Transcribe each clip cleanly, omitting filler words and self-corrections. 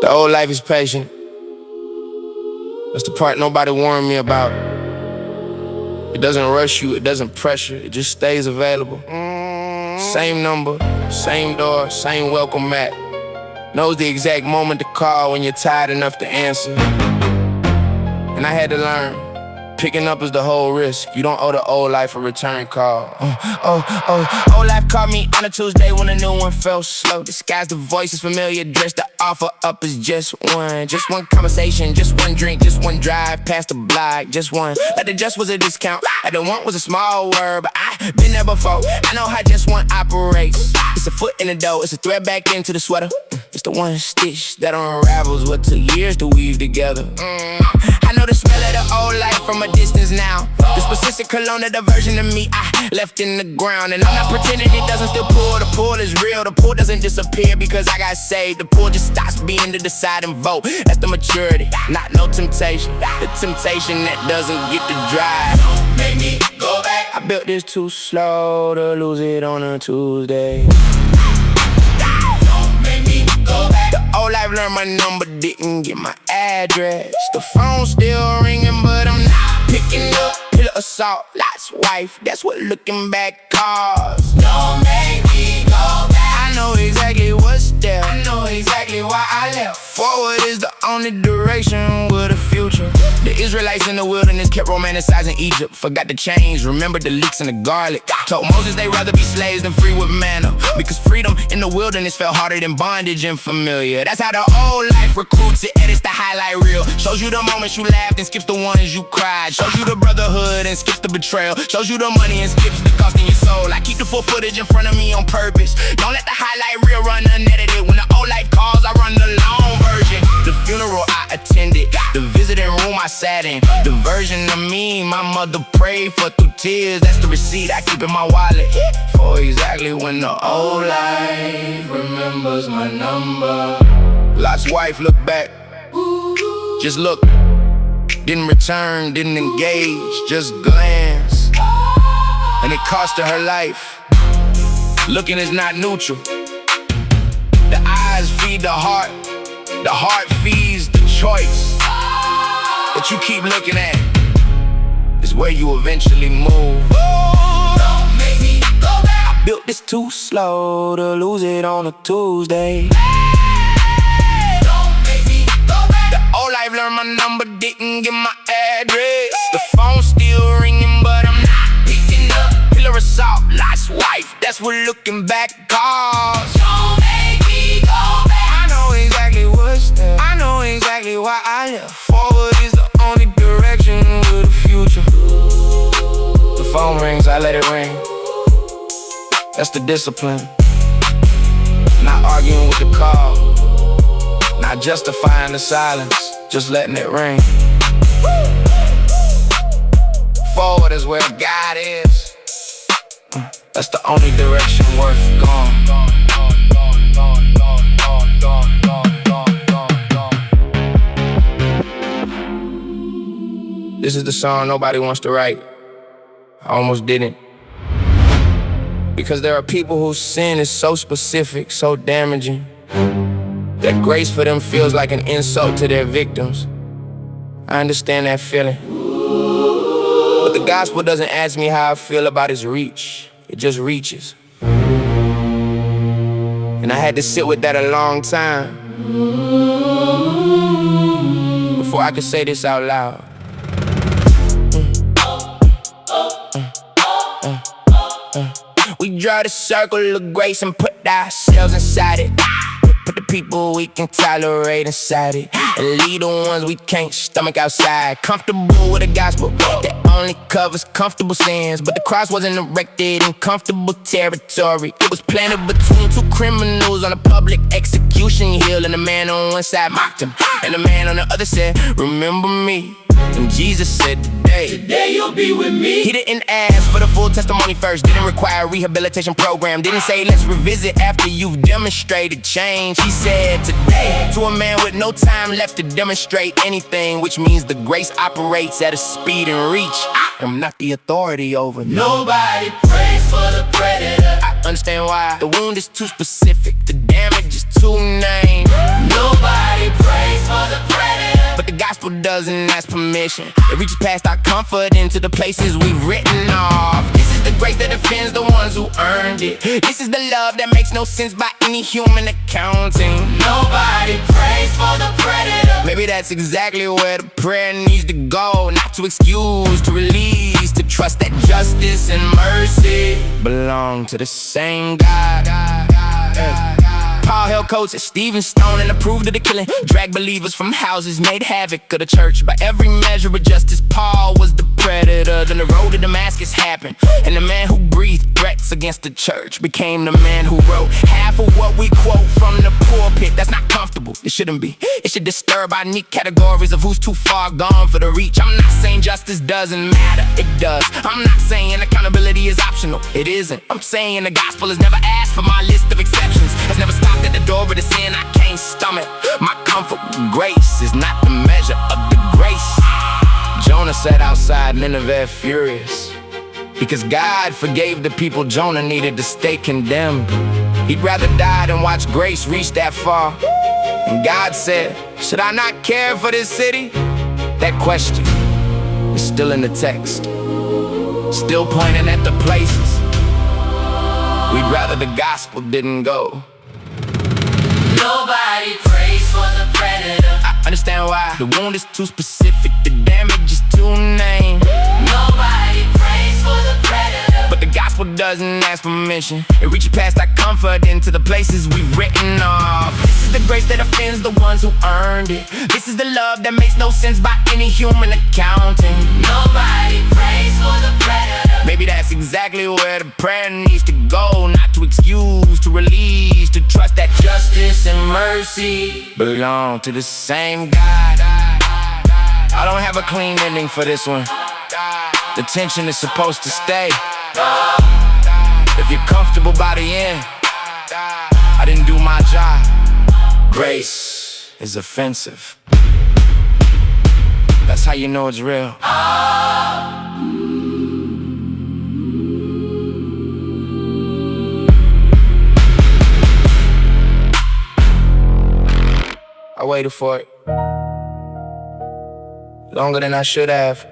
The old life is patient. That's the part nobody warned me about. It doesn't rush you, it doesn't pressure, it just stays available. Same number, same door, same welcome mat. Knows the exact moment to call when you're tired enough to answer. And I had to learn, picking up is the whole risk. You don't owe the old life a return call. Old life called me on a Tuesday when a new one felt slow. Disguise the voice is familiar, dress the offer up is just one conversation, just one drink, just one drive past the block, just one. Like the just was a discount, like the want was a small word, but I've been there before. I know how just one operates. It's a foot in the door, it's a thread back into the sweater. It's the one stitch that unravels what took years to weave together. I know the smell of the old life from a distance now. The specific cologne of the version of me I left in the ground. And I'm not pretending it doesn't still pull. The pull is real, the pull doesn't disappear because I got saved. The pull just stops being the deciding vote. That's the maturity, not no temptation. The temptation that doesn't get the drive. Don't make me go back. I built this too slow to lose it on a Tuesday. The old life learned my number, didn't get my address. The phone still ringing, but I'm not picking up. Pillar assault, lots wife, that's what looking back cause. Don't make me go back. I know exactly what's there, I know exactly why I left. Forward is the only direction with the future. The Israelites in the wilderness kept romanticizing Egypt. Forgot the chains, remembered the leeks and the garlic. Told Moses they'd rather be slaves than free with manna, because freedom in the wilderness felt harder than bondage and familiar. That's how the old life recruits, it edits the highlight reel. Shows you the moments you laughed and skips the ones you cried. Shows you the brotherhood and skips the betrayal. Shows you the money and skips the cost in your soul. I keep the full footage in front of me on purpose. Don't let the highlight reel run unedited. When the old life calls, I run the long version. The funeral I attended, the visiting room I sat in, the version of me my mother prayed for through tears. That's the receipt I keep in my wallet for exactly when the old life remembers my number. Lot's wife looked back, just look, didn't return, didn't engage, just glance, and it cost her her life. Looking is not neutral. The eyes feed the heart feeds the choice that you keep looking at is where you eventually move. Don't make me go back. I built this too slow to lose it on a Tuesday. Don't make me go back. The old life learned my number, didn't get my address. The phone still ringing, but I'm not picking up. Pillar assault, lost wife, that's what looking back cause. Don't make me go back. I know exactly what's there, I know exactly why I left. Forward is the only direction with the future. The phone rings, I let it ring. That's the discipline. Not arguing with the call, not justifying the silence, just letting it ring. Forward is where God is. That's the only direction worth going. This is the song nobody wants to write. I almost didn't. Because there are people whose sin is so specific, so damaging, that grace for them feels like an insult to their victims. I understand that feeling. But the gospel doesn't ask me how I feel about its reach. It just reaches. And I had to sit with that a long time before I could say this out loud. We draw the circle of grace and put ourselves inside it. Put the people we can tolerate inside it, and leave the ones we can't stomach outside. Comfortable with the gospel that only covers comfortable sins, but the cross wasn't erected in comfortable territory. It was planted between two criminals on a public execution hill, and the man on one side mocked him, and the man on the other said, "Remember me." And Jesus said, today you'll be with me. He didn't ask for the full testimony first, didn't require a rehabilitation program, didn't say let's revisit after you've demonstrated change. He said today to a man with no time left to demonstrate anything, which means the grace operates at a speed and reach I'm not the authority over. Nobody prays for the predator. I understand why. The wound is too specific, the damage is too named. Nobody gospel doesn't ask permission. It reaches past our comfort into the places we've written off. This is the grace that offends the ones who earned it. This is the love that makes no sense by any human accounting. Nobody prays for the predator. Maybe that's exactly where the prayer needs to go. Not to excuse, to release, to trust that justice and mercy belong to the same God. Paul held coats at Stephen Stone and approved of the killing. Dragged believers from houses, made havoc of the church. By every measure of justice, Paul was the predator. Then the road to Damascus happened, and the man who breathed threats against the church became the man who wrote half of what we quote from the pulpit. That's not comfortable, it shouldn't be. It should disturb our neat categories of who's too far gone for the reach. I'm not saying justice doesn't matter, it does. I'm not saying accountability is optional, it isn't. I'm saying the gospel has never asked for my list of exceptions. Has never stopped at the door with a sin I can't stomach. My comfort with grace is not the measure of the grace. Jonah sat outside Nineveh furious because God forgave the people Jonah needed to stay condemned. He'd rather die than watch grace reach that far. And God said, should I not care for this city? That question is still in the text, still pointing at the places we'd rather the gospel didn't go. Nobody prays for the predator. I understand why. The wound is too specific, the damage is too named. Nobody prays for the predator. But the gospel doesn't ask permission. It reaches past our comfort into the places we've written off. This is the grace that offends the ones who earned it. This is the love that makes no sense by any human accounting. Nobody prays for the predator. Maybe that's exactly where the prayer needs to go. Not to excuse, to release, to trust that justice and mercy belong to the same God. I don't have a clean ending for this one. The tension is supposed to stay. If you're comfortable by the end, I didn't do my job. Grace is offensive. That's how you know it's real. I waited for it longer than I should have.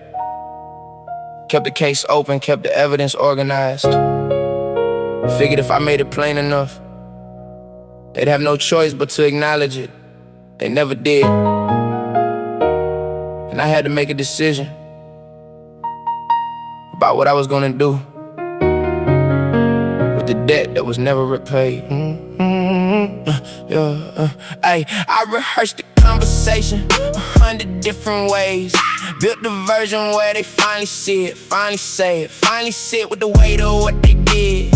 Kept the case open, kept the evidence organized. Figured if I made it plain enough, they'd have no choice but to acknowledge it. They never did. And I had to make a decision about what I was gonna do with the debt that was never repaid. I rehearsed the conversation 100 different ways. Built the version where they finally see it, finally say it, finally sit with the weight of what they did.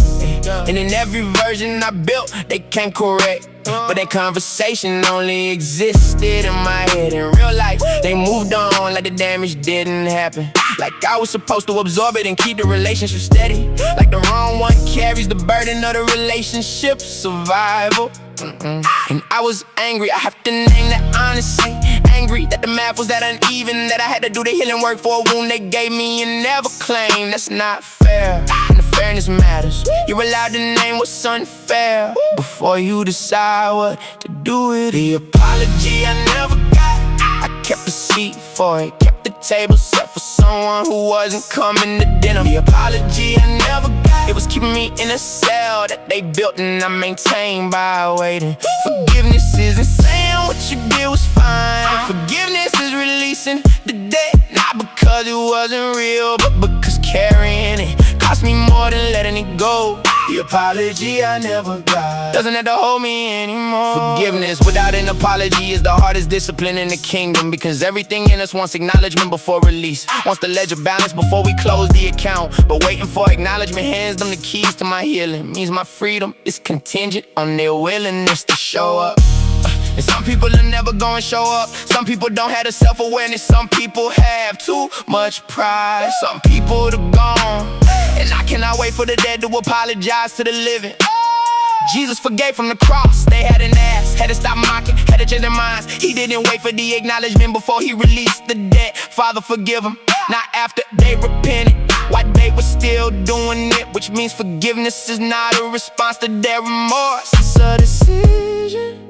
And in every version I built, they came correct. But that conversation only existed in my head. In real life, they moved on like the damage didn't happen. Like I was supposed to absorb it and keep the relationship steady. Like the wrong one carries the burden of the relationship survival. And I was angry, I have to name that honestly. Angry that the math was that uneven, that I had to do the healing work for a wound they gave me and never claimed. That's not fair, and the fairness matters. You're allowed to name what's unfair before you decide what to do with it. The apology I never got, I kept a seat for it. Kept the table set for someone who wasn't coming to dinner. The apology I never got, it was keeping me in a cell that they built and I maintained by waiting. Forgiveness isn't saying what you did was fine. Forgiveness is releasing the debt, not because it wasn't real, but because carrying it cost me more than letting it go. The apology I never got doesn't have to hold me anymore. Forgiveness without an apology is the hardest discipline in the kingdom, because everything in us wants acknowledgement before release, wants the ledger balance before we close the account. But waiting for acknowledgement hands them the keys to my healing. Means my freedom is contingent on their willingness to show up. And some people are never gonna show up. Some people don't have the self-awareness. Some people have too much pride. Some people are gone, and I cannot wait for the dead to apologize to the living. Jesus forgave from the cross. They had an ass, had to stop mocking, had to change their minds. He didn't wait for the acknowledgement before he released the debt. Father, forgive them, not after they repented, while they were still doing it. Which means forgiveness is not a response to their remorse. It's a decision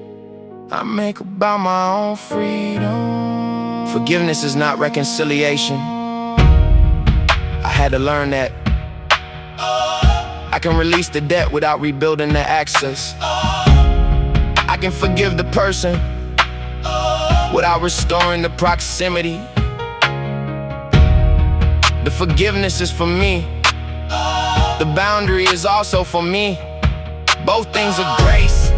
I make about my own freedom. Forgiveness is not reconciliation. I had to learn that. I can release the debt without rebuilding the access. I can forgive the person without restoring the proximity. The forgiveness is for me. The boundary is also for me. Both things are grace,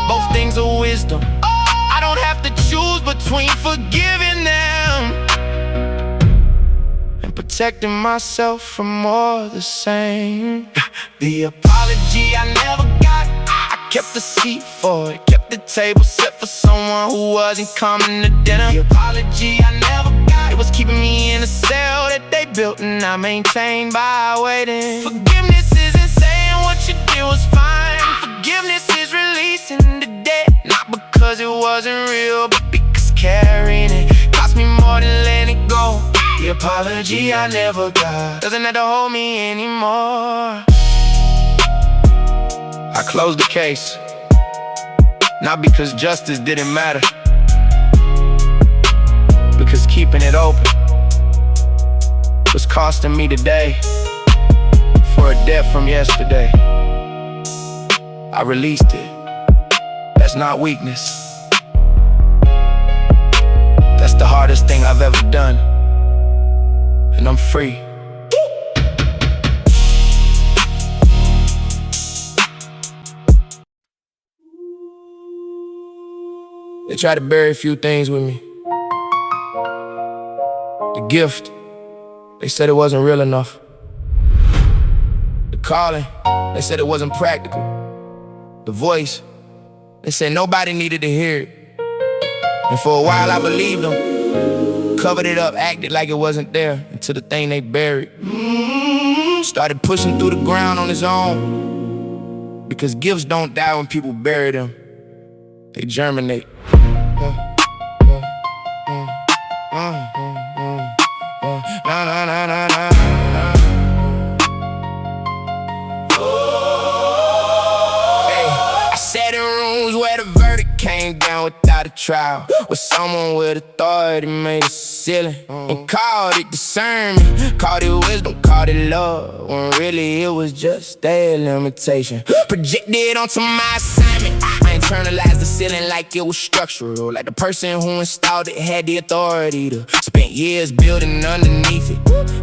both things are wisdom. I don't have to choose between forgiving them and protecting myself from more the same. The apology I never got, I kept the seat for it, kept the table set for someone who wasn't coming to dinner. The apology I never got, it was keeping me in a cell that they built and I maintained by waiting. Forgiveness isn't saying what you did was fine. Forgiveness is releasing the debt, not because it wasn't real, but because carrying it cost me more than letting it go. The apology I never got doesn't have to hold me anymore. I closed the case, not because justice didn't matter, because keeping it open was costing me today for a debt from yesterday. I released it. That's not weakness. That's the hardest thing I've ever done, and I'm free. They tried to bury a few things with me. The gift, they said it wasn't real enough. The calling, they said it wasn't practical. The voice, they said nobody needed to hear it. And for a while I believed them, covered it up, acted like it wasn't there, until the thing they buried started pushing through the ground on its own. Because gifts don't die when people bury them, they germinate. I sat in rooms where the verdict came down without a trial, where someone with authority made a ceiling and called it discernment, called it wisdom, called it love, when really it was just their limitation projected onto my assignment. I internalized the ceiling like it was structural, like the person who installed it had the authority to spend years building underneath it,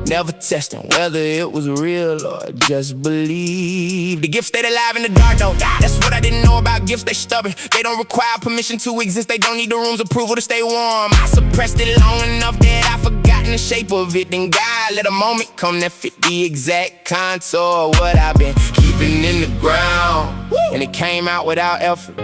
never testing whether it was real or just believe. The gift stayed alive in the dark though. That's what I didn't know about gifts. They stubborn, they don't require permission to exist. They don't need the room's approval to stay warm. I suppressed it long enough that I forgotten the shape of it. Then God let a moment come that fit the exact contour of what I've been keeping in the ground. And it came out without effort,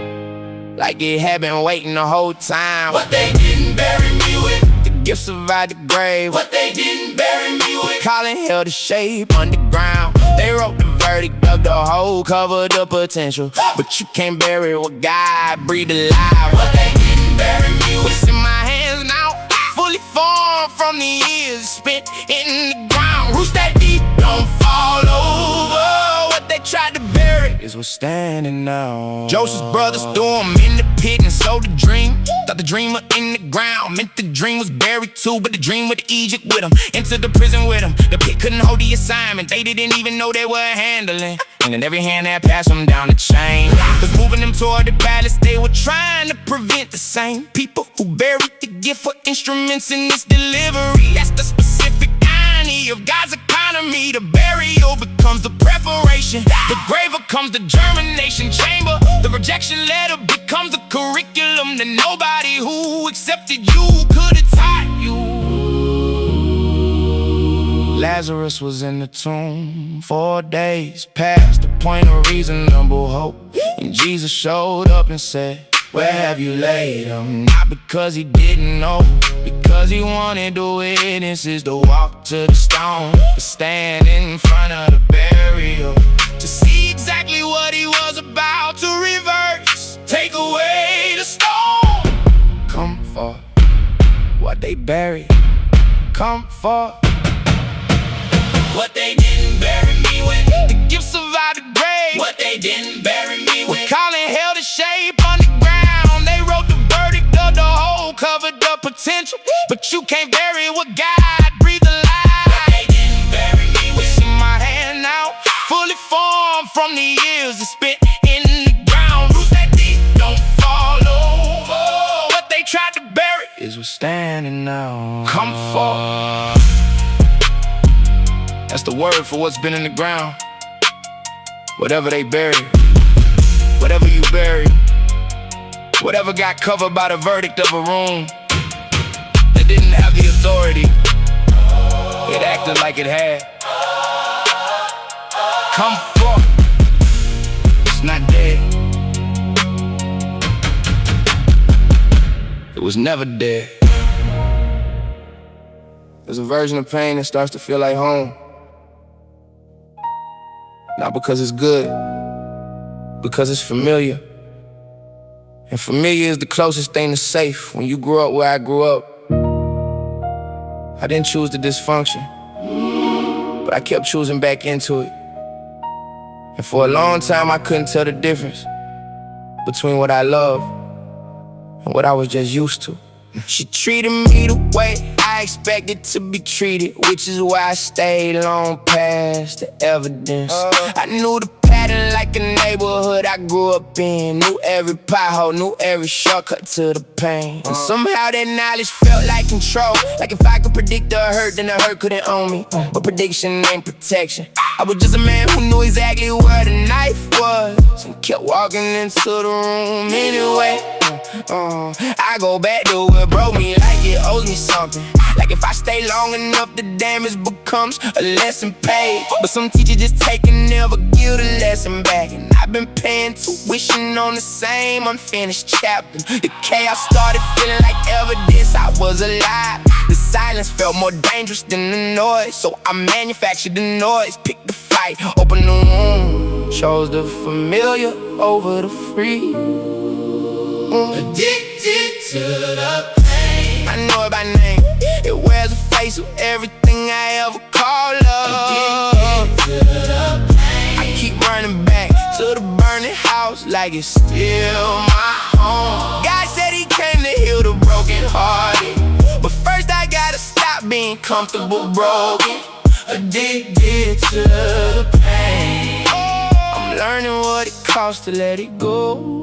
like it had been waiting the whole time. What they didn't bury me with, the gift survived the grave. what they didn't bury me with, Calling held the shape underground. They wrote the verdict, dug the hole, covered the potential. But you can't bury what God breathed alive. what they didn't bury me with. It's in my hands now, fully formed from the years spent in the ground. Roots that deep don't fall over. What they tried to bury is what's standing now. Joseph's brothers threw him in the pit and sold the dream. Thought the dreamer in the ground meant the dream was buried too, but the dream with Egypt with him, into the prison with him. The pit couldn't hold the assignment, they didn't even know they were handling. And in every hand that passed them down the chain, cause moving them toward the palace, they were trying to prevent the same people who buried the gift for instruments in this delivery. That's the specific irony of God's economy. The burial becomes the preparation, the grave becomes the germination chamber, the rejection letter becomes the curriculum that nobody who accepted you could have taught you. Lazarus was in the tomb 4 days past the point of reasonable hope, and Jesus showed up and said, where have you laid him? Not because he didn't know, because he wanted the witnesses to walk to the stone, to stand in front of the burial, to see exactly what he was about to reverse, take away the stone. Come for what they buried, come for What they didn't bury me with, the gift survived the grave. what they didn't bury me with, Calling held a shape underground. They wrote the verdict, dug the hole, covered the potential. But but you can't bury what God breathed alive. What they didn't bury me with. See my hand now, fully formed from the years that spent in the ground. Roots that deep don't fall over. What they tried to bury is what's standing now. Come forth. That's the word for what's been in the ground. Whatever they buried, whatever you buried, whatever got covered by the verdict of a room that didn't have the authority, it acted like it had. Come forth. It's not dead. It was never dead. There's a version of pain that starts to feel like home. Not because it's good, because it's familiar. And familiar is the closest thing to safe. When you grew up where I grew up, I didn't choose the dysfunction, but I kept choosing back into it. And for a long time I couldn't tell the difference between what I love and what I was just used to. She treated me the way I expected to be treated, which is why I stayed long past the evidence. I knew the pattern like a neighborhood I grew up in. Knew every pothole, knew every shortcut to the pain. And somehow that knowledge felt like control. Like if I could predict the hurt, then the hurt couldn't own me. But prediction ain't protection. I was just a man who knew exactly where the knife was and kept walking into the room anyway. I go back to what broke me like it owes me something. Like if I stay long enough, the damage becomes a lesson paid. But some teachers just take and never give the lesson back. And I've been paying tuition on the same unfinished chapter. The chaos started feeling like evidence I was alive. The silence felt more dangerous than the noise, so I manufactured the noise. Picked the fight, opened the wound, chose the familiar over the free. Addicted to the pain. I know it by name. It wears a face of everything I ever call love. Addicted to the pain. I keep running back to the burning house like it's still my home. God said he came to heal the broken hearted, but first I gotta stop being comfortable broken. Addicted to the pain. I'm learning what it costs to let it go.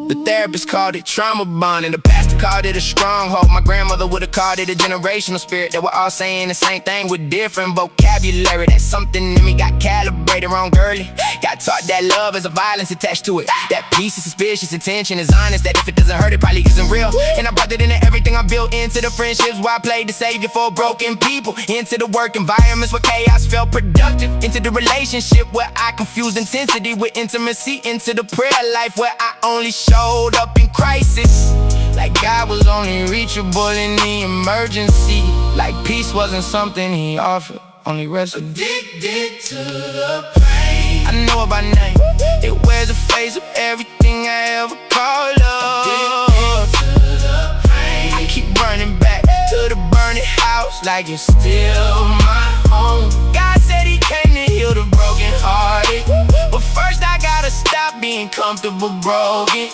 The therapist called it trauma bond, and the pastor called it a stronghold. My grandmother would've called it a generational spirit. That we're all saying the same thing with different vocabulary. That something in me got calibrated wrong early. Got taught that love is a violence attached to it. That peace is suspicious, intention is honest. That if it doesn't hurt, it probably isn't real. And I brought it into everything I built, into the friendships where I played the savior for broken people, into the work environments where chaos felt productive, into the relationship where I confused intensity with intimacy, into the prayer life where I only showed up in crisis. Like God was only reachable in the emergency. Like peace wasn't something he offered, only rest. Addicted to the pain. I know it by name. It wears a face of everything I ever call love. Addicted to the pain. I keep running back to the burning house like it's still my home. God said he came to heal the broken hearted, but first I gotta stop being comfortable broken.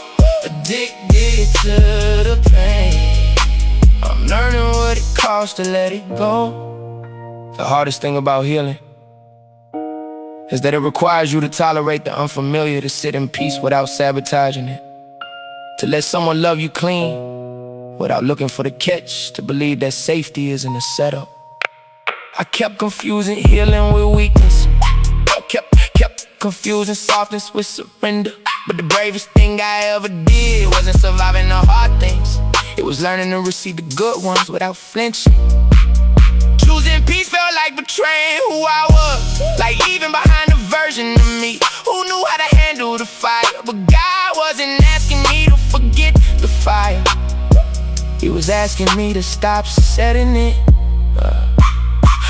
Addicted to the pain. I'm learning what it costs to let it go. The hardest thing about healing is that it requires you to tolerate the unfamiliar, to sit in peace without sabotaging it, to let someone love you clean without looking for the catch, to believe that safety isn't a setup. I kept confusing healing with weakness, kept confusing softness with surrender. But the bravest thing I ever did wasn't surviving the hard things. It was learning to receive the good ones without flinching. Choosing peace felt like betraying who I was, like leaving behind a version of me who knew how to handle the fire. But God wasn't asking me to forget the fire. He was asking me to stop setting it.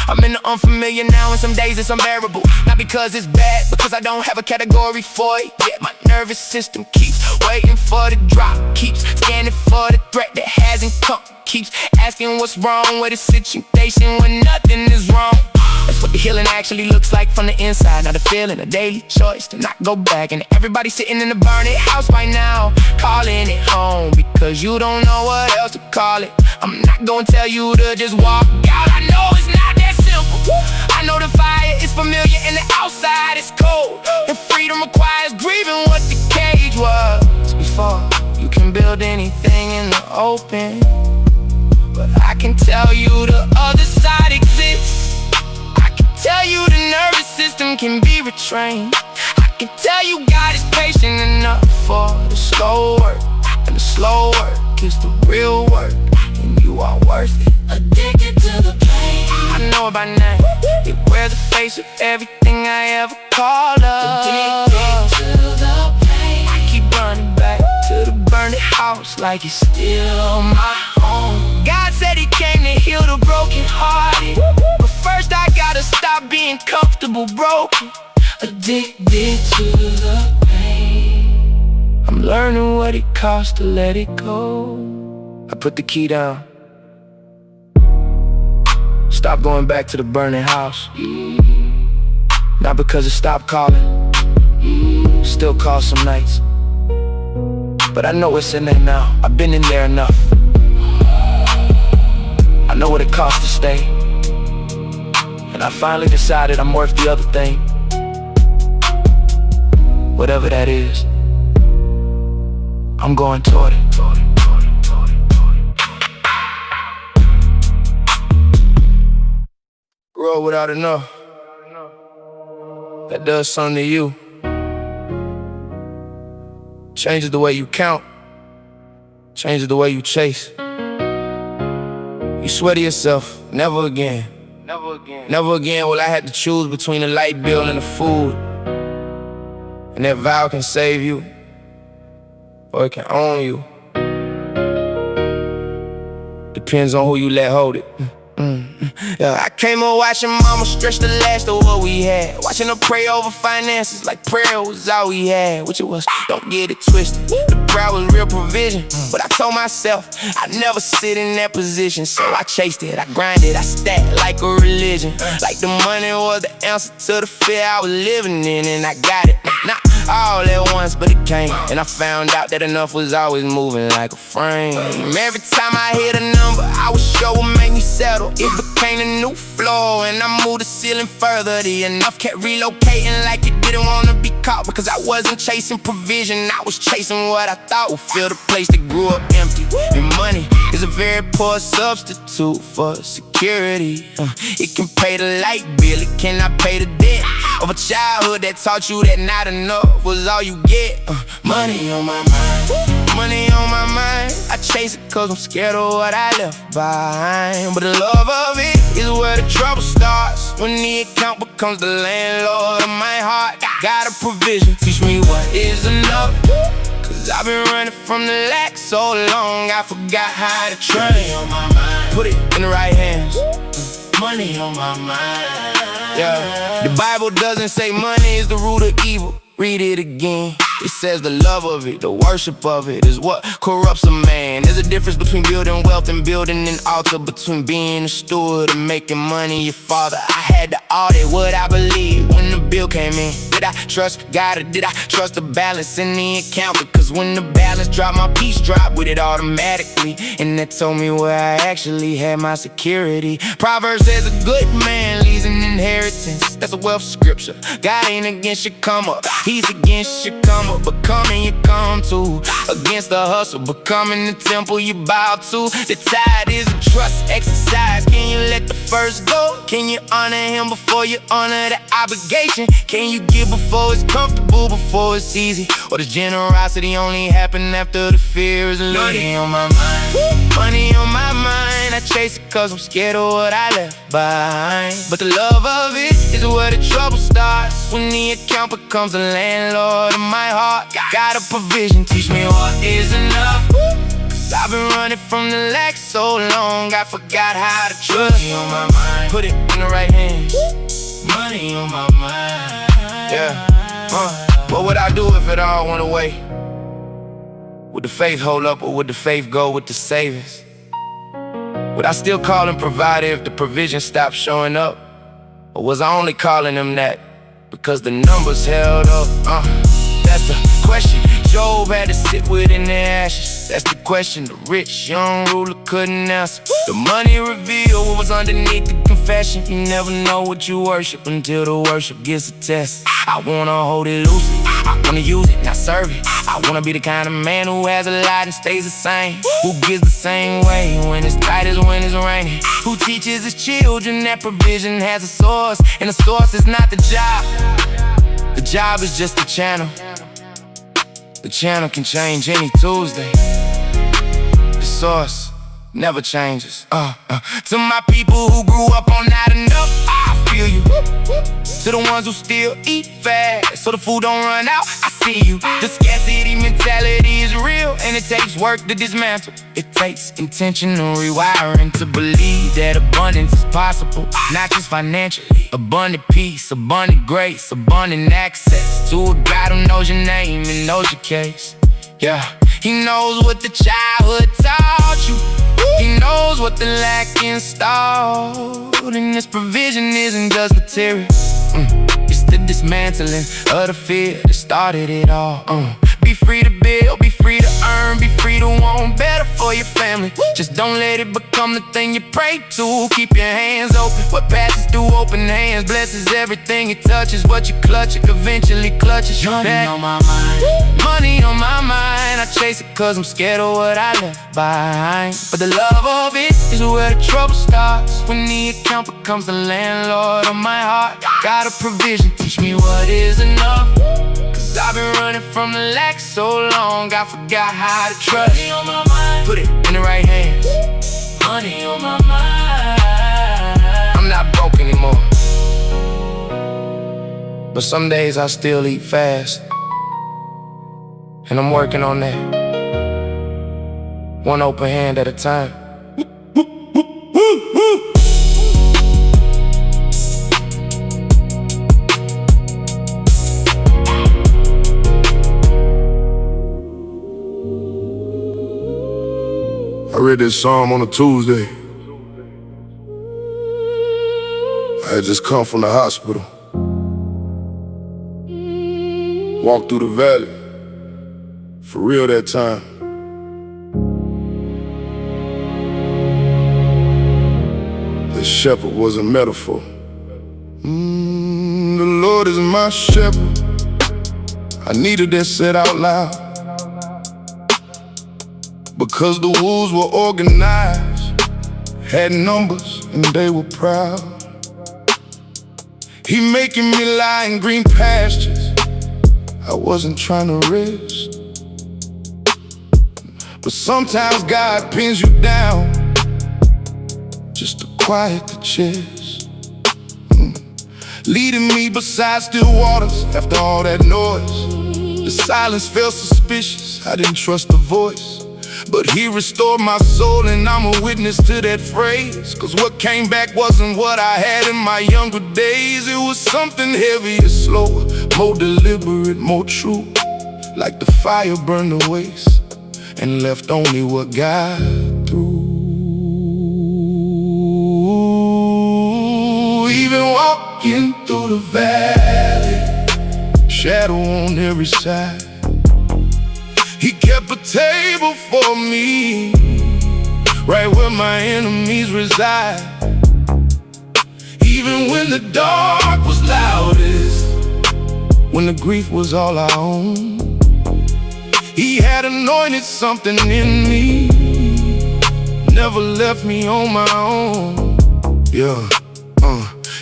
I'm in the unfamiliar now, and some days it's unbearable. Not because it's bad, because I don't have a category for it yet. My nervous system keeps waiting for the drop, keeps scanning for the threat that hasn't come, keeps asking what's wrong with the situation when nothing is wrong. That's what the healing actually looks like from the inside. Not a feeling, a daily choice to not go back. And everybody sitting in the burning house right now, calling it home, because cause you don't know what else to call it. I'm not gonna tell you to just walk out. I know it's not that simple. I know the fire is familiar and the outside is cold, and freedom requires grieving what the cage was before you can build anything in the open. But I can tell you the other side exists. I can tell you the nervous system can be retrained. I can tell you God is patient enough for the slow work, and the slow work is the real work, and you are worth it. Addicted to the pain, I know it by name. It wears the face of everything I ever called up. addicted to the pain. I keep running back to the burning house like it's still my home. God said he came to heal the broken hearted, but first I gotta stop being comfortable broken. Addicted to the pain. I'm learning what it costs to let it go. I put the key down. Stop going back to the burning house. Not because it stopped calling, still call some nights, but I know it's in there now. I've been in there enough. I know what it costs to stay, and I finally decided I'm worth the other thing. Whatever that is, I'm going toward it. Grow without enough. That does something to you. Changes the way you count, changes the way you chase. You swear to yourself, never again. Never again. Never again will I have to choose between the light bill and the food. And that vow can save you, or it can own you. Depends on who you let hold it. Yeah, I came up watching mama stretch the last of what we had, watching her pray over finances like prayer was all we had, which it was. Don't get it twisted, the prayer was real provision, but I told myself I'd never sit in that position, so I chased it, I grinded, I stacked like a religion, like the money was the answer to the fear I was living in, and I got it. Not all at once, but it came, and I found out that enough was always moving like a frame. Every time I hit a number, I was sure would make me settle. It became a new floor, and I moved the ceiling further. The enough kept relocating like it didn't want to be caught, because I wasn't chasing provision, I was chasing what I thought would fill the place that grew up empty. And money is a very poor substitute for security. It can pay the light bill, it cannot pay the debt of a childhood that taught you that not enough was all you get. Money on my mind, money on my mind. I chase it cause I'm scared of what I left behind, but the love of it is where the trouble starts, when the account becomes the landlord of my heart. Got a provision, teach me what is enough, cause I've been running from the lack so long, I forgot how to trust. Money on my mind, put it in the right hands. money on my mind. Yeah, the Bible doesn't say money is the root of evil. Read it again. It says the love of it, the worship of it is what corrupts a man. There's a difference between building wealth and building an altar, between being a steward and making money your father. I had to audit what I believed when the bill came in. Did I trust God, or did I trust the balance in the account? Because when the balance dropped, my peace dropped with it automatically, and that told me where I actually had my security. Proverbs says a good man leaves an inheritance. That's a wealth scripture. God ain't against your come up, he's against your come up. Becoming you come to, against the hustle, becoming the temple you bow to. The tithe is a trust exercise. Can you let the first go? Can you honor him before you honor the obligation? Can you give before it's comfortable, before it's easy? Or does generosity only happen after the fear is leaving? Money on my mind, money on my mind. I chase it cause I'm scared of what I left behind, but the love of it is where the trouble starts, when the account becomes the landlord of my heart. Got a provision, teach me what is enough, cause I've been running from the lack so long, I forgot how to trust. money on my mind, Put it in the right hands. money on my mind. Yeah, what would I do if it all went away? Would the faith hold up, or would the faith go with the savings? Would I still call him provider if the provision stopped showing up? Or was I only calling him that because the numbers held up? That's the question Job had to sit within the ashes. That's the question the rich young ruler couldn't answer. The money revealed what was underneath the confession. You never know what you worship until the worship gets a test. I wanna hold it loosely, I wanna use it, not serve it. I wanna be the kind of man who has a lot and stays the same, who gives the same way when it's tight as when it's raining, who teaches his children that provision has a source, and the source is not the job. The job is just the channel. The channel can change any Tuesday. The source never changes. To my people who grew up on not enough, I feel you. To the ones who still eat fast so the food don't run out, I see you. The scarcity mentality is real, and it takes work to dismantle. It takes intentional rewiring to believe that abundance is possible, not just financially. Abundant peace, abundant grace, abundant access to a God who knows your name and knows your case. Yeah, He knows what the childhood taught you. He knows what the lack installed, and this provision isn't just material. It's the dismantling of the fear that started it all. Be free to build, be free to earn, be free to want better for your family. Just don't let it become the thing you pray to. Keep your hands open. What passes through open hands blesses everything it touches. What you clutch, it eventually clutches you back. Money on my mind, money on my mind. I chase it cause I'm scared of what I left behind. But the love of it is where the trouble starts, when the account becomes the landlord of my heart. Got a provision, teach me what is enough, cause I've been running from the lack so long, I forgot how to trust. Money on my mind, put it in the right hands. Money on my mind. I'm not broke anymore, but some days I still eat fast, and I'm working on that, one open hand at a time. I read this psalm on a Tuesday. I had just come from the hospital. Walked through the valley, for real that time. The shepherd was a metaphor. The Lord is my shepherd. I needed that said out loud, because the wolves were organized, had numbers, and they were proud. He making me lie in green pastures I wasn't trying to risk. But sometimes God pins you down just to quiet the chest. Leading me beside still waters after all that noise. The silence felt suspicious, I didn't trust the voice. But He restored my soul, and I'm a witness to that phrase. Cause what came back wasn't what I had in my younger days. It was something heavier, slower, more deliberate, more true. Like the fire burned the waste and left only what God threw. Even walking through the valley, shadow on every side, He kept a table for me, right where my enemies reside. Even when the dark was loudest, when the grief was all I owned, He had anointed something in me, never left me on my own.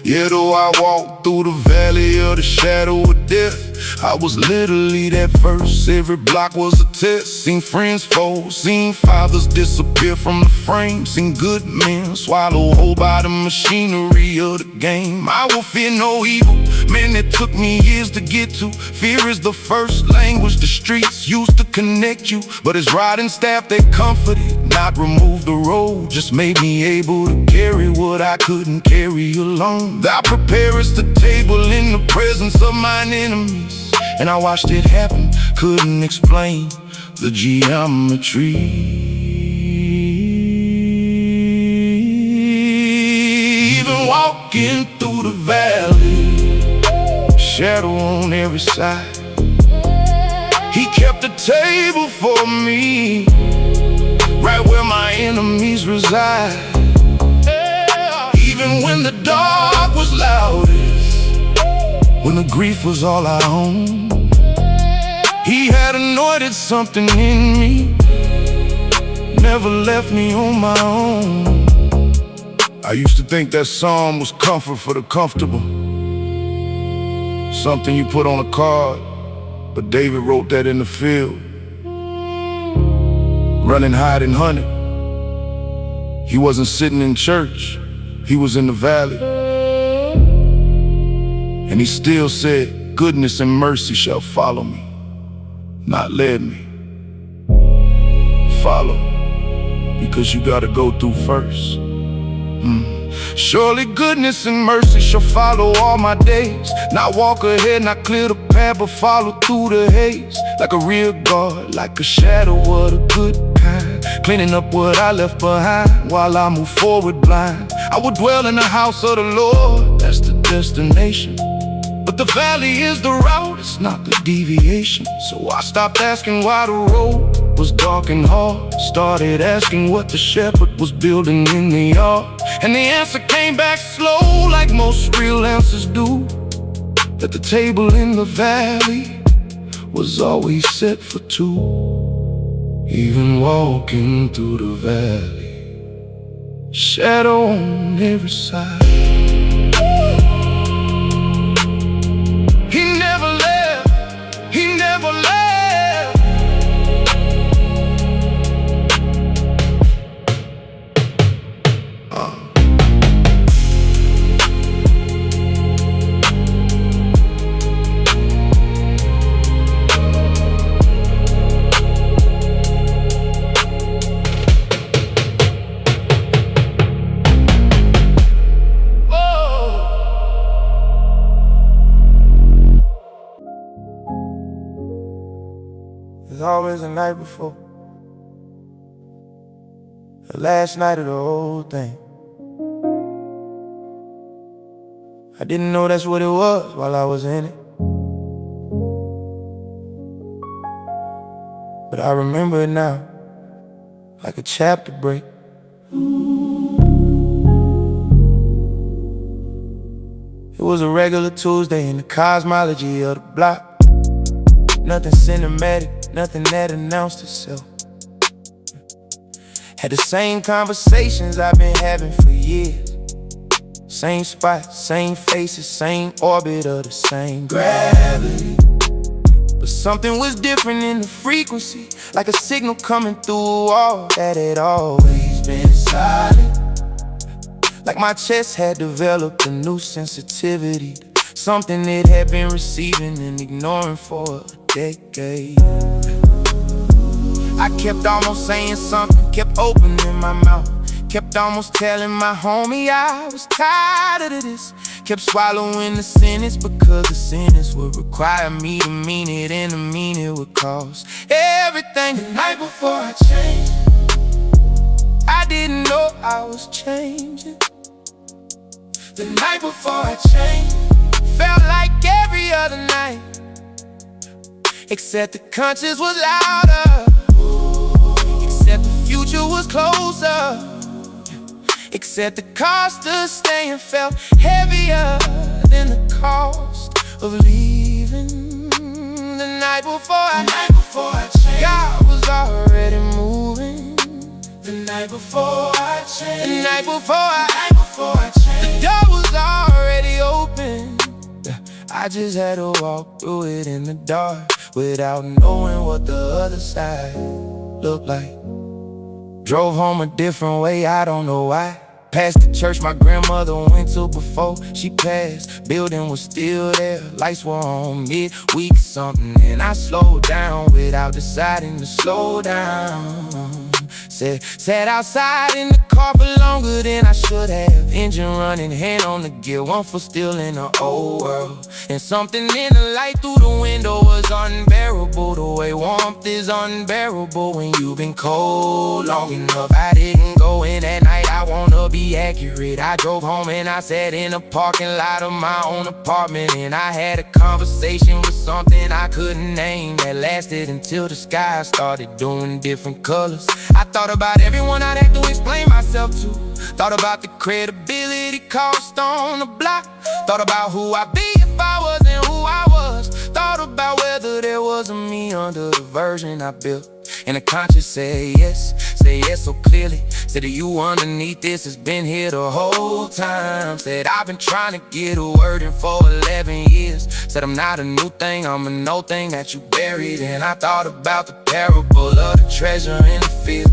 Yeah, though I walked through the valley of the shadow of death, I was literally that verse. Every block was a test. Seen friends fold, seen fathers disappear from the frame, seen good men swallow whole by the machinery of the game. I will fear no evil, man, it took me years to get to. Fear is the first language the streets used to connect you, but His rod and staff, they comforted, not removed the road, just made me able to carry what I couldn't carry alone. Thou preparest the table in the presence of mine enemies, and I watched it happen, couldn't explain the geometry. Even walking through the valley, shadow on every side, He kept the table for me, right where my enemies reside. Even when the dark was loudest, when the grief was all I owned, He had anointed something in me, never left me on my own. I used to think that psalm was comfort for the comfortable, something you put on a card, but David wrote that in the field, running, hiding, hunted. He wasn't sitting in church, he was in the valley. And he still said, goodness and mercy shall follow me, not lead me. Follow, because you gotta go through first. Surely goodness and mercy shall follow all my days. Not walk ahead, not clear the path, but follow through the haze. Like a real guard, like a shadow of the good kind, cleaning up what I left behind while I move forward blind. I will dwell in the house of the Lord, that's the destination. But the valley is the route, it's not the deviation. So I stopped asking why the road was dark and hard, started asking what the shepherd was building in the yard. And the answer came back slow, like most real answers do, that the table in the valley was always set for two. Even walking through the valley, shadow on every side. He never left, he never left. There's always a night before, the last night of the whole thing. I didn't know that's what it was while I was in it, but I remember it now, like a chapter break. It was a regular Tuesday in the cosmology of the block. Nothing cinematic, nothing that announced itself. Had the same conversations I've been having for years. Same spot, same faces, same orbit of the same gravity. But something was different in the frequency, like a signal coming through all that had always been silent. Like my chest had developed a new sensitivity, something it had been receiving and ignoring for a decade. I kept almost saying something, kept opening my mouth, kept almost telling my homie I was tired of this. Kept swallowing the sentence because the sentence would require me to mean it, and to mean it would cost everything. The night before I changed, I didn't know I was changing. The night before I changed felt like every other night, except the conscience was louder, except the future was closer, except the cost of staying felt heavier than the cost of leaving. The night before I changed, God was already moving. The night before I changed, the night before I changed, the door was already open. I just had to walk through it in the dark, without knowing what the other side looked like. Drove home a different way, I don't know why. Past the church my grandmother went to before she passed. Building was still there, lights were on midweek something, and I slowed down without deciding to slow down. Sat outside in the car for longer than I should have. Engine running, hand on the gear, one foot still in the old world. And something in the light through the window was unbearable. The way warmth is unbearable when you've been cold long enough. I didn't go in at night, I wanna be accurate. I drove home and I sat in a parking lot of my own apartment, and I had a conversation with something I couldn't name that lasted until the sky started doing different colors. I thought about everyone I'd have to explain myself to. Thought about the credibility cost on the block. Thought about who I'd be if I wasn't who I was. Thought about whether there was a me under the version I built. And the conscience say yes so clearly. Said that you underneath this has been here the whole time. Said I've been trying to get a word in for 11 years. Said I'm not a new thing, I'm an old thing that you buried. And I thought about the parable of the treasure in the field.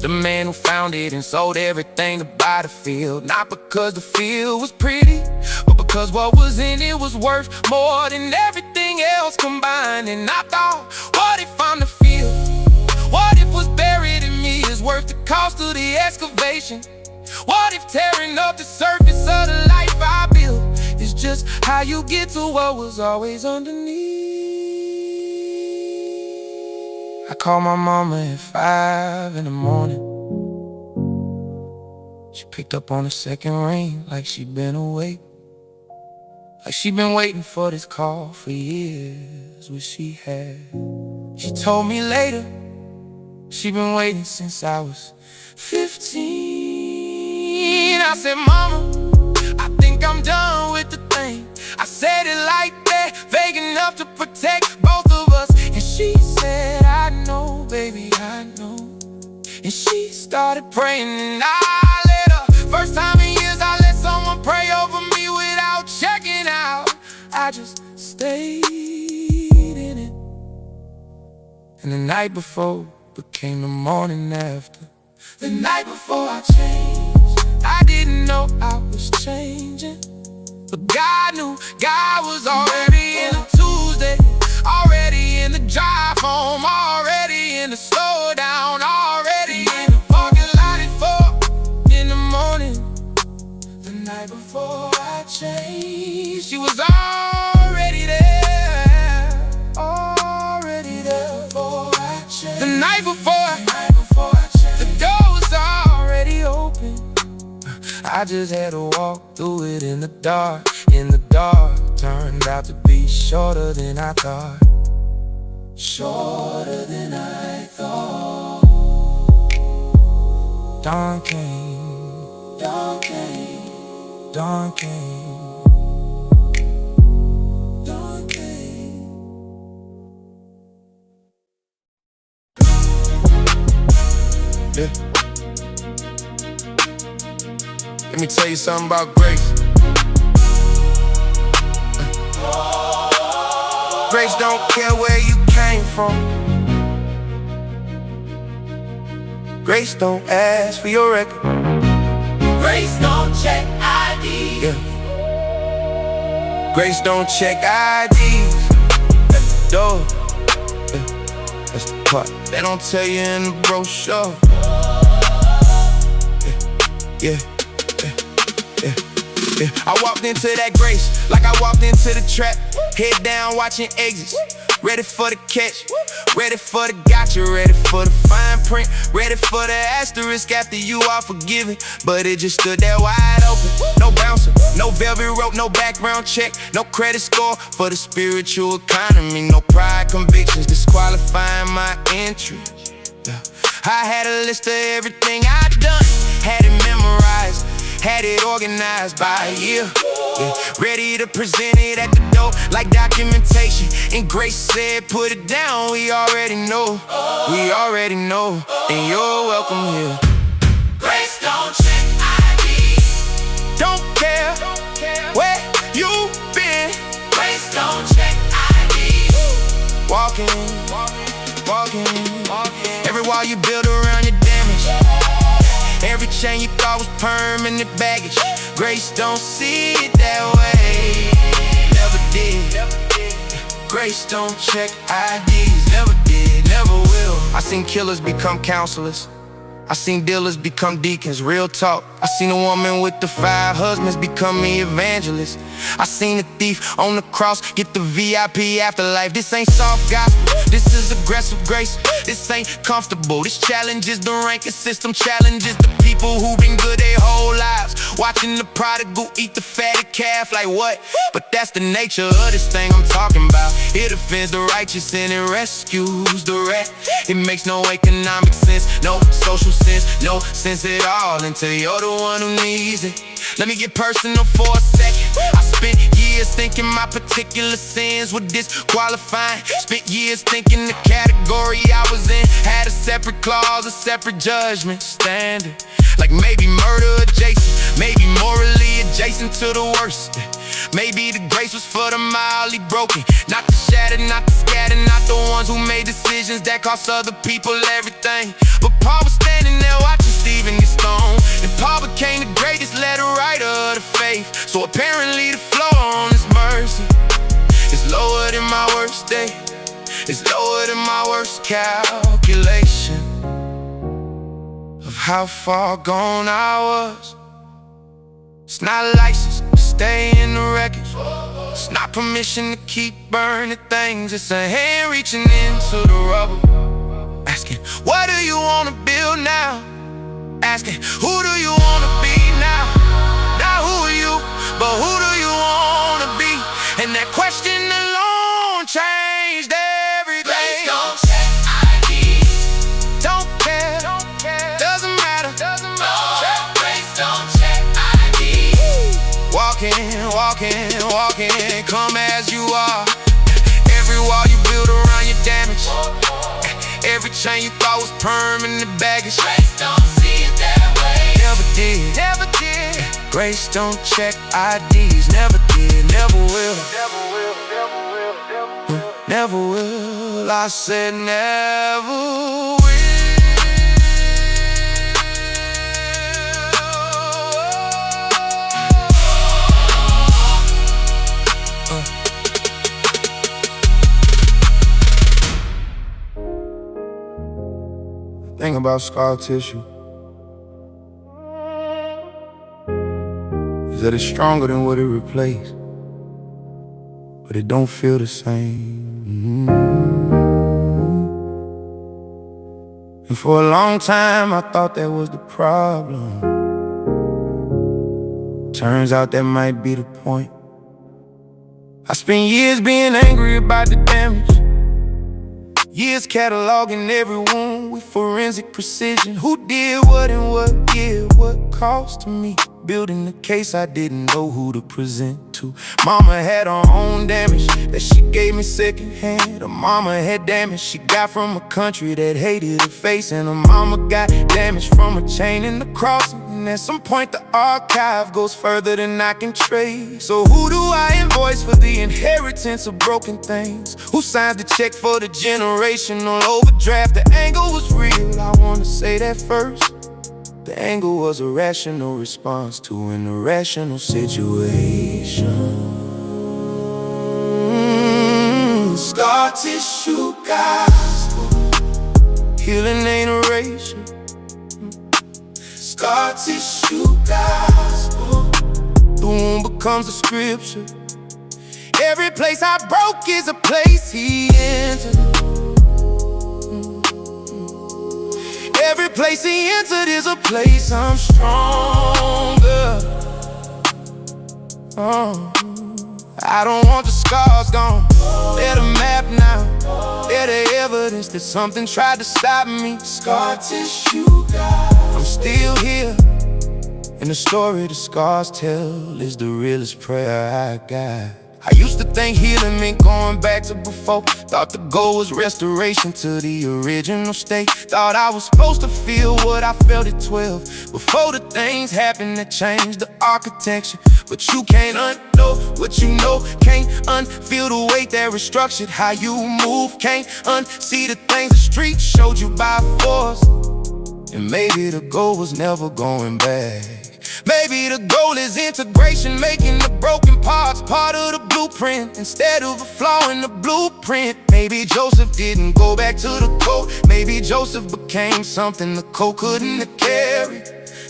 The man who found it and sold everything to buy the field. Not because the field was pretty, but because what was in it was worth more than everything else combined. And I thought, what if I'm the field? What if what's buried in me is worth the cost of the excavation? What if tearing up the surface of the life I built is just how you get to what was always underneath? I called my mama at 5 in the morning. She picked up on the second ring like she'd been awake. Like she'd been waiting for this call for years, wish she had. She told me later she'd been waiting since I was 15. I said, Mama, I think I'm done with the thing. I said it like that, vague enough to protect both of us. And she said, I know, baby, I know. And she started praying and I let her. First time in years I let someone pray over me without checking out. I just stayed in it. And the night before became the morning after. The night before I changed, I didn't know I was changing, but God knew. God was already in a Tuesday, already in the drive home, already in the slow down, already in the parking lot at 4 in the morning. The night before I changed, she was already there, already there before I changed. The night before I changed, the door was already open. I just had to walk through it in the dark. In the dark, turned out to be shorter than I thought. Shorter than I thought. Dawn came, dawn came, dawn came, dawn came. Yeah. Let me tell you something about grace. Grace don't care where you came from. Grace don't ask for your record. Grace don't check ID. Yeah. Grace don't check IDs at the door. Yeah. That's the part they don't tell you in the brochure. Yeah. I walked into that grace like I walked into the trap. Head down watching exits, ready for the catch, ready for the gotcha, ready for the fine print, ready for the asterisk after you are forgiven. But it just stood there wide open. No bouncer, no velvet rope, no background check, no credit score for the spiritual economy. No pride convictions disqualifying my entry. I had a list of everything I'd done, had it memorized, had it organized by a year. Yeah. Ready to present it at the door like documentation. And Grace said, put it down, we already know. We already know, and you're welcome here. Grace don't check ID. Don't care where you've been. Grace don't check ID. Walking. Every wall you build around your damage. Every chain you thought was permanent baggage. Grace don't see it that way. Never did. Grace don't check IDs. Never did, never will. I seen killers become counselors. I seen dealers become deacons, real talk. I seen a woman with the 5 husbands becoming evangelists. I seen a thief on the cross get the VIP afterlife. This ain't soft gospel, this is aggressive grace. This ain't comfortable, this challenges the ranking system. Challenges the people who been good their whole lives, watching the prodigal eat the fatted calf. Like what? But that's the nature of this thing I'm talking about. It offends the righteous and it rescues the rat. It makes no economic sense, no social sense, no sense at all until you're the one who needs it. Let me get personal for a second. I spent years thinking my particular sins were disqualifying. Spent years thinking the category I was in had a separate clause, a separate judgment standard. Like maybe murder adjacent, maybe morally adjacent to the worst. Maybe the grace was for the mildly broken, not the shattered, not the scattered, not the ones who made decisions that cost other people everything. But Paul was standing there watching Stephen get stoned, and Paul became the greatest letter writer of the faith. So apparently the floor on his mercy is lower than my worst day. It's lower than my worst calculation of how far gone I was. It's not a license to stay in the wreckage. It's not permission to keep burning things. It's a hand reaching into the rubble, asking, what do you wanna build now? Asking, who do you wanna be now? Not who are you, but who do you wanna be? And that question alone changed everything. Grace don't check IDs. Don't care, doesn't matter. Grace don't check IDs. Walking, come as you are. Every wall you build around your damage, every chain you thought was permanent baggage. Grace don't see it that way. Never did. Grace don't check IDs. Never did, never will. Never will. I said never will. Thing about scar tissue is that it's stronger than what it replaced, but it don't feel the same. And for a long time I thought that was the problem. Turns out that might be the point. I spent years being angry about the damage, years cataloging every wound with forensic precision. Who did what and what year, what cost to me? Building the case I didn't know who to present to. Mama had her own damage that she gave me secondhand. Her mama had damage she got from a country that hated her face. And her mama got damage from a chain in the crossing. And at some point the archive goes further than I can trace. So who do I invoice for the inheritance of broken things? Who signs the check for the generational overdraft? The angle was real, I wanna say that first. The angle was a rational response to an irrational situation. Scar tissue gospel, healing ain't erasure. Scar tissue gospel, the wound becomes a scripture. Every place I broke is a place he entered. Every place he entered is a place I'm stronger. I don't want the scars gone. They're the map now. They're the evidence that something tried to stop me. Scar tissue, God, I'm still here. And the story the scars tell is the realest prayer I got. I used to think healing meant going back to before. Thought the goal was restoration to the original state. Thought I was supposed to feel what I felt at 12 before the things happened that changed the architecture. But you can't unknow what you know. Can't unfeel the weight that restructured how you move. Can't unsee the things the street showed you by force. And maybe the goal was never going back, Maybe the goal is integration, making the broken parts part of the blueprint instead of a flaw in the blueprint. Maybe Joseph didn't go back to the coat. Maybe Joseph became something the coat couldn't carry.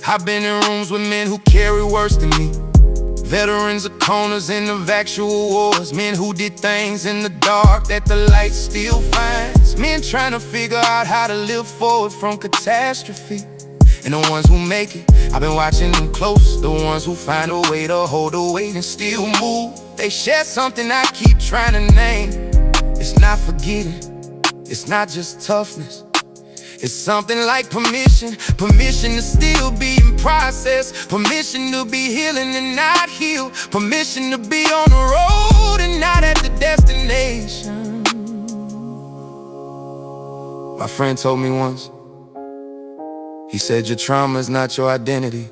I've been in rooms with men who carry worse than me, veterans of corners and of actual wars, men who did things in the dark that the light still finds, men trying to figure out how to live forward from catastrophe. And the ones who make it, I've been watching them close. The ones who find a way to hold the weight and still move. They share something I keep trying to name. It's not forgetting, it's not just toughness. It's something like permission. Permission to still be in process. Permission to be healing and not healed. Permission to be on the road and not at the destination. My friend told me once, he said, your trauma is not your identity,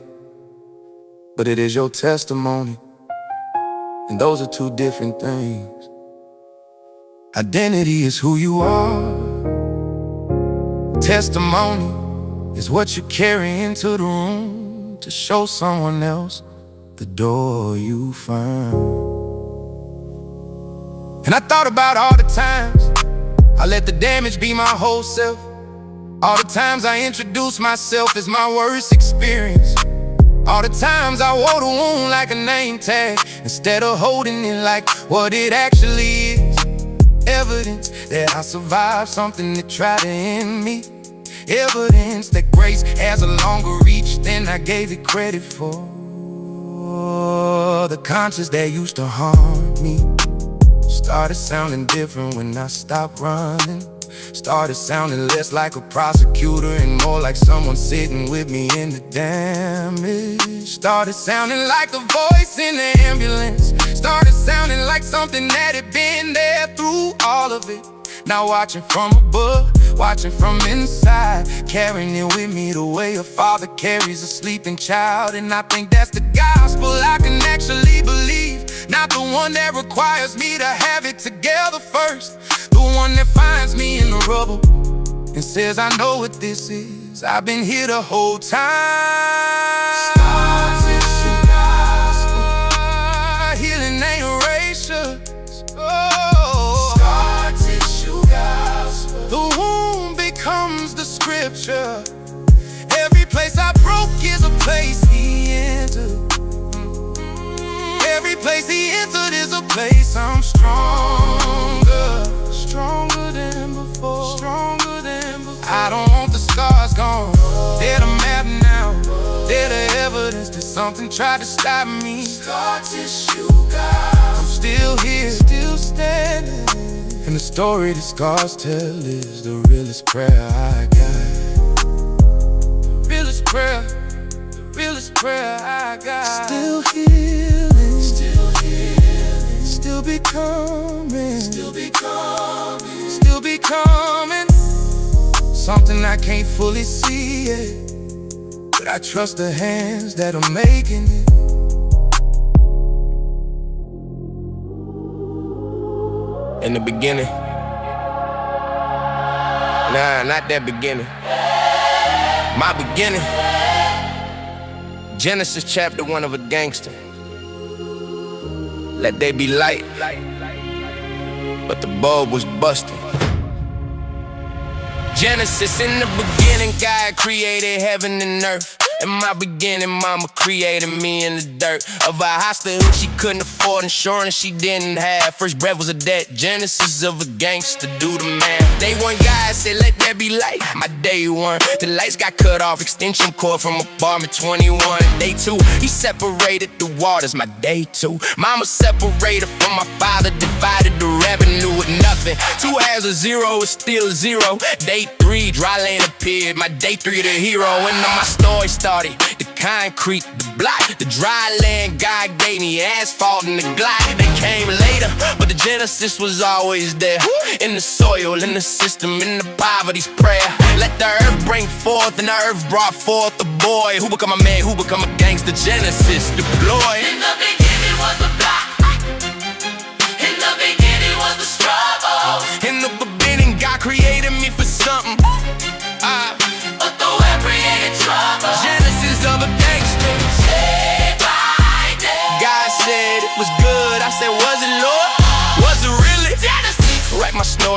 but it is your testimony. And those are two different things. Identity is who you are. Testimony is what you carry into the room to show someone else the door you found. And I thought about all the times I let the damage be my whole self. All the times I introduced myself as my worst experience. All the times I wore the wound like a name tag instead of holding it like what it actually is. Evidence that I survived something that tried to end me. Evidence that grace has a longer reach than I gave it credit for. The conscience that used to harm me started sounding different when I stopped running. Started sounding less like a prosecutor and more like someone sitting with me in the damage. Started sounding like a voice in the ambulance. Started sounding like something that had been there through all of it. Now watching from above, watching from inside, carrying it with me the way a father carries a sleeping child. And I think that's the gospel I can actually believe. Not the one that requires me to have it together first. The one that finds me in the rubble and says, I know what this is. I've been here the whole time. Scar tissue gospel. Healing ain't erasure. Oh. Scar tissue gospel. The wound becomes the scripture. Every place I broke is a place he entered. Every place he entered is a place I'm stronger. Stronger than before. Stronger than before. I don't want the scars gone. They're the map now. They're the evidence that something tried to stop me. Scar tissue, God. I'm still here, still standing. And the story the scars tell is the realest prayer I got. The realest prayer. The realest prayer I got. Still healing. Still healing. Still becoming. Still becoming. Still becoming. Something I can't fully see yet, but I trust the hands that are making it. In the beginning. Nah, not that beginning. My beginning. Genesis chapter 1 of a gangster. Let there be light, but the bulb was busted. Genesis, in the beginning, God created heaven and earth. In my beginning, mama created me in the dirt of a hospital she couldn't afford, insurance she didn't have. First breath was a debt. Genesis of a gangster, do the math. Day one, God said, let there be light. My day one, the lights got cut off, extension cord from apartment 21. Day two, he separated the waters. My day two, mama separated from my father, divided the revenue with nothing. 2 has a 0 is still a 0. Day three, dry land appeared. My day three, the hero. And my story started. The concrete, the block, the dry land, God gave me asphalt and the glide. They came later, but the Genesis was always there. In the soil, in the system, in the poverty's prayer. Let the earth bring forth, and the earth brought forth a boy who become a man, who become a gangster. Genesis deployed. In the beginning was the block. In the beginning was the struggle. In the beginning, God created me for something. But the web created trouble. Genesis of a gangster.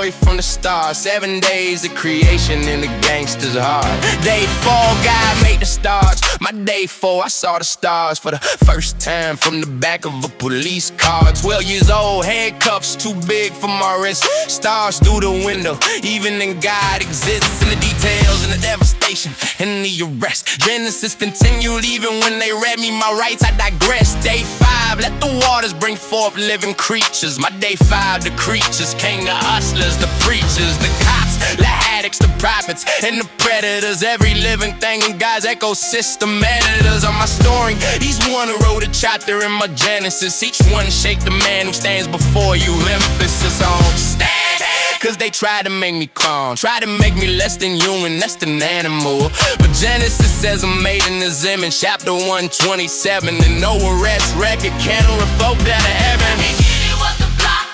story from the start. 7 days of creation in the gangster's heart. Day 4, God made the stars. My day 4, I saw the stars for the first time from the back of a police car. 12 years old, handcuffs too big for my wrist. Stars through the window, even in God exists. In the details and the devastation and the arrest. Genesis continued even when they read me my rights. I digress. Day 5, let the waters bring forth living creatures. My day 5, the creatures came to hustlers, the preachers, the cops, the addicts, the prophets, and the predators. Every living thing in God's ecosystem, editors on my story. Each one wrote a chapter in my Genesis. Each one shaped the man who stands before you. Emphasis on stand. Cause they tried to make me calm, tried to make me less than human, less than animal. But Genesis says I'm made in His image. Chapter 127, and no arrest record can't revoke that of heaven. In the beginning was the block.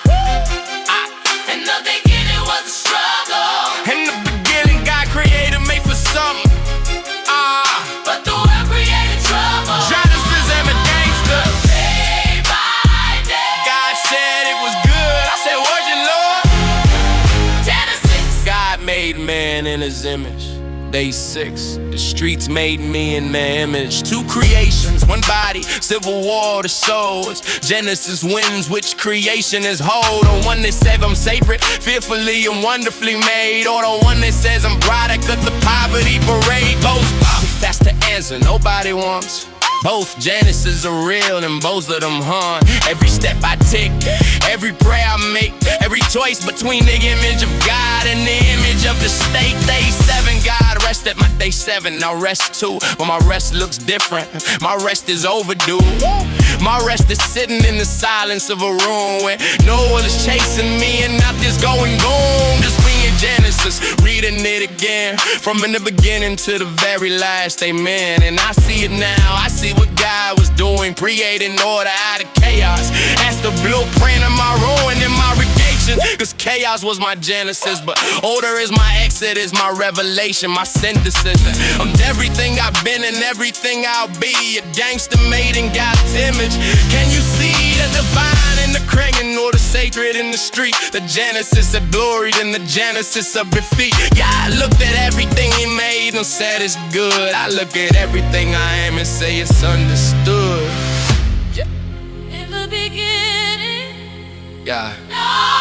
In the beginning was the struggle. In the beginning, God created me for something. But the world created trouble. Genesis and a gangster. Day by day. God said it was good. I said, "Was you, Lord?" Genesis. God made man in His image. Day 6, the streets made me in their image. 2 creations, 1 body, civil war, the souls. Genesis wins, which creation is whole? The one that says I'm sacred, fearfully and wonderfully made, or the one that says I'm product of the poverty parade? Both, that's the answer nobody wants. Both Genesis are real and both of them hard. Every step I take, every prayer I make, every choice between the image of God and the image of the state. Day 7, God rested my day 7. Now rest too, but my rest looks different. My rest is overdue. My rest is sitting in the silence of a room where no one is chasing me and nothing's going boom. Just me and Genesis, reading it again from in the beginning to the very last. Amen. And I see it now. I see what God was doing, creating order out of chaos. That's the blueprint of my ruin and my redemption. Cause chaos was my Genesis, but order is my exodus, my revelation, my synthesis. I'm everything I've been and everything I'll be. A gangster made in God's image. Can you see the divine in the crane or the sacred in the street? The Genesis of glory and the Genesis of defeat. Yeah, I looked at everything He made and said it's good. I look at everything I am and say it's understood. In the beginning. Yeah. No.